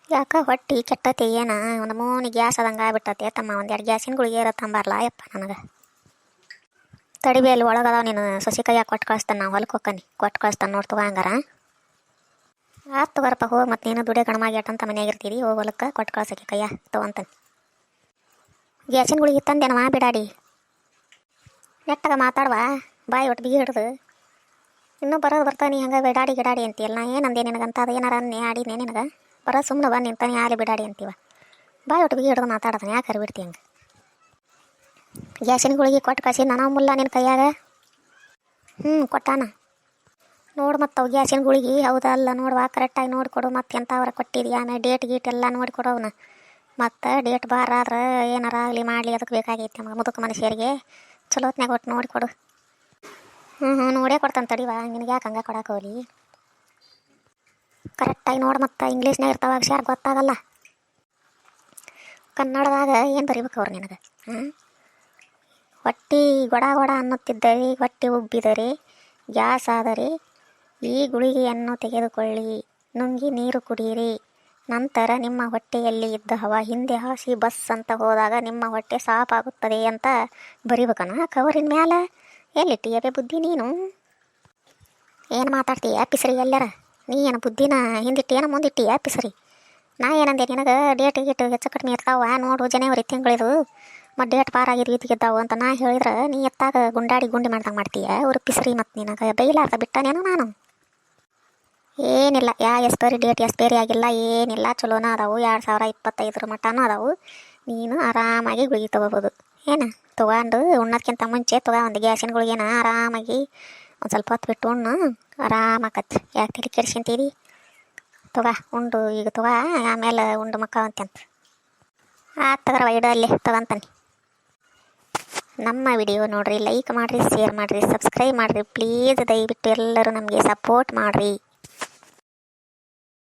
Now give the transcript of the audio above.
ಯಾಕ ಹೊಟ್ಟಿ ಕೆಟ್ಟತಿ ಏನ ಒಂದು ಮೂನಿ ಗ್ಯಾಸ್ ಅದಂಗೆ ಆಗ್ಬಿಟ್ಟತಿ ತಮ್ಮ ಒಂದೆರಡು ಗ್ಯಾಸಿನ ಗುಳಿಗೆ ಇರತ್ತಂಬಾರಲ್ಲ ಯಪ್ಪ ನನಗೆ ತಡಿಬಿ ಅಲ್ಲಿ ಒಳಗದಾವ ನೀನು ಸೊಸಿ ಕೈಯಾಗ ಕೊಟ್ಟು ಕಳಿಸ್ತಾನೆ ನಾವು ಹೊಲಕ್ಕೆ ಹೋಗ್ಕನಿ ಕೊಟ್ಟು ಕಳಿಸ್ತಾನೆ ನೋಡಿ ತಗೋ ಹಂಗಾರ ಆತು ತಗೋರಪ್ಪ ಹೋಗಿ ಮತ್ತು ನೀನು ದುಡಿಯೋ ಗಣಮಾಗಿ ಅಂತ ಮನೆಯಾಗ ಇರ್ತೀರಿ ಹೋಗಿ ಹೊಲಕ್ಕೆ ಕೊಟ್ಟು ಕಳ್ಸೋಕೆ ಕೈಯ ತೊಗೊಂತಾನೆ ಗ್ಯಾಸಿನ ಗುಳಿಗೆ ತಂದೇನವ ಬಿಡಾಡಿ ನೆಟ್ಟಾಗ ಮಾತಾಡುವ ಬಾಯಿ ಒಟ್ಟು ಬಿಗಿ ಹಿಡ್ದು ಇನ್ನೂ ಬರೋದು ಬರ್ತಾನೆ ಹಂಗೆ ಬಿಡಾಡಿ ಗಿಡಾಡಿ ಅಂತೀಯಲ್ಲ ನಾ ಏನಂದೆ ನಿನಗಂತ ಅದು ಏನಾರ ಅನ್ನೇ ಆಡಿನೇ ನಿನಗೆ ಬರೋ ಸುಮ್ಮನೆ ಬಂದು ನಿಂತಾನೆ ಯಾರು ಬಿಡಾಡಿ ಅಂತೀವ ಬಾಯಿ ಒಟ್ಟು ಬಿಗಿ ಹಿಡ್ದು ಮಾತಾಡೋದಾನೆ ಯಾಕೆ ಹರಿಬಿಡ್ತಿ ಹಂಗೆ ಗ್ಯಾಸಿನ ಗುಳಿಗೆ ಕೊಟ್ಟು ಕಳಿಸಿ ನಾನು ಮುಲ್ಲ ನಿನ್ನ ಕೈಯಾಗ ಕೊಟ್ಟಾನ ನೋಡು ಮತ್ತು ಅವು ಗ್ಯಾಸಿನ ಗುಳಿಗೆ ಹೌದಲ್ಲ ನೋಡುವ ಕರೆಕ್ಟಾಗಿ ನೋಡಿಕೊಡು ಮತ್ತು ಎಂಥವ್ರ ಕೊಟ್ಟಿದ್ಯಾ ಆಮೇಲೆ ಡೇಟ್ ಗೀಟ್ ಎಲ್ಲ ನೋಡಿಕೊಡು ಅವನ್ನ ಮತ್ತು ಡೇಟ್ ಬಾರ ಆದ್ರೆ ಏನಾರ ಆಗಲಿ ಮಾಡಲಿ ಅದಕ್ಕೆ ಬೇಕಾಗೈತಿ ನಮಗೆ ಮುದುಕ ಮನುಷ್ಯರಿಗೆ ಚಲೋ ಹೊತ್ನಾಗ ಒಟ್ಟು ನೋಡಿಕೊಡು ನೋಡೇ ಕೊಡ್ತಾನೆ ತಡಿವ ನಿನಗೆ ಯಾಕೆ ಹಂಗೆ ಕೊಡಕ್ಕೆ ಹೋಗ್ಲಿ ಕರೆಕ್ಟಾಗಿ ನೋಡಿ ಮತ್ತು ಇಂಗ್ಲೀಷ್ನಾಗ ಇರ್ತಾವ ಅಕ್ಷರ ಗೊತ್ತಾಗಲ್ಲ ಕನ್ನಡದಾಗ ಏನು ಬರೀಬೇಕು ಅವ್ರು ನಿನಗೆ ಹೊಟ್ಟಿ ಗೊಡ ಗೊಡ ಅನ್ನುತ್ತಿದ್ದರೆ ಹೊಟ್ಟೆ ಉಬ್ಬಿದರೆ ಗ್ಯಾಸ್ ಆದರೆ ಈ ಗುಳಿಗೆಯನ್ನು ತೆಗೆದುಕೊಳ್ಳಿ ನುಂಗಿ ನೀರು ಕುಡಿಯಿರಿ ನಂತರ ನಿಮ್ಮ ಹೊಟ್ಟೆಯಲ್ಲಿ ಇದ್ದ ಹವಾ ಹಿಂದೆ ಹಾಸಿ ಬಸ್ ಅಂತ ಹೋದಾಗ ನಿಮ್ಮ ಹೊಟ್ಟೆ ಸಾಫಾಗುತ್ತದೆ ಅಂತ ಬರಿಬೇಕನ ಕವರಿನ ಮ್ಯಾಲ ಎಲ್ಲಿಟ್ಟಿಯಬೇ ಬುದ್ಧಿ ನೀನು ಏನು ಮಾತಾಡ್ತೀಯ ಪಿಸರಿ ಎಲ್ಲರ ನೀ ಏನು ಬುದ್ಧಿನ ಹಿಂದಿಟ್ಟೇನ ಮುಂದಿಟ್ಟೀಯ ಪಿಸರಿ ನಾ ಏನಂದೆ ನಿನಗೆ ಡೇಟ್ ಗೀಟ್ ಹೆಚ್ಚು ಕಡಿಮೆ ಇರ್ತಾವ ನೋಡು ಜನವರಿ ತಿಂಗಳಿದು ಮತ್ತು ಡೇಟ್ ಪಾರಾಗಿದ್ದು ಇದ್ದಾವು ಅಂತ ನಾ ಹೇಳಿದ್ರೆ ನೀ ಎತ್ತಾಗ ಗುಂಡಿ ಮಾಡ್ದಂಗೆ ಮಾಡ್ತೀಯ ಅವ್ರು ಪಿಸರಿ ಮತ್ತು ನಿನಗೆ ಬೈಲಾರ್ದ ಬಿಟ್ಟನೇನೋ ನಾನು ಏನಿಲ್ಲ ಎಕ್ಸ್ಪೈರಿ ಡೇಟ್ ಎಕ್ಸ್ಪೈರಿ ಆಗಿಲ್ಲ ಏನಿಲ್ಲ ಚಲೋನ ಅದಾವು 2025 ಮಟನೂ ಅದಾವು ನೀನು ಆರಾಮಾಗಿ ಗುಳಿಗೆ ತೊಗೋಬೋದು ಏನು ತೊಗೊಂಡು ಉಣ್ಣೋದಕ್ಕಿಂತ ಮುಂಚೆ ಒಂದು ಗ್ಯಾಸಿನ ಗುಳಿಗೆನ ಆರಾಮಾಗಿ ಒಂದು ಸ್ವಲ್ಪ ಹೊತ್ತು ಬಿಟ್ಟು ಉಣ್ಣು ಆರಾಮಾಕತ್ತಿ ಯಾಕೆ ತಿಳಿ ಕೆಡ್ಸ್ಕೊಂತೀರಿ ಉಂಡು ಈಗ ಆಮೇಲೆ ಉಂಡು ಮಕ್ಕ ಅಂತ ತಗರವ ಇಡೋ ಅಲ್ಲೇ ತಗೊಂತಾನೆ ನಮ್ಮ ವಿಡಿಯೋ ನೋಡಿರಿ ಲೈಕ್ ಮಾಡಿರಿ ಶೇರ್ ಮಾಡಿರಿ ಸಬ್ಸ್ಕ್ರೈಬ್ ಮಾಡಿರಿ ಪ್ಲೀಸ್ ದಯವಿಟ್ಟು ಎಲ್ಲರೂ ನಮಗೆ ಸಪೋರ್ಟ್ ಮಾಡಿರಿ.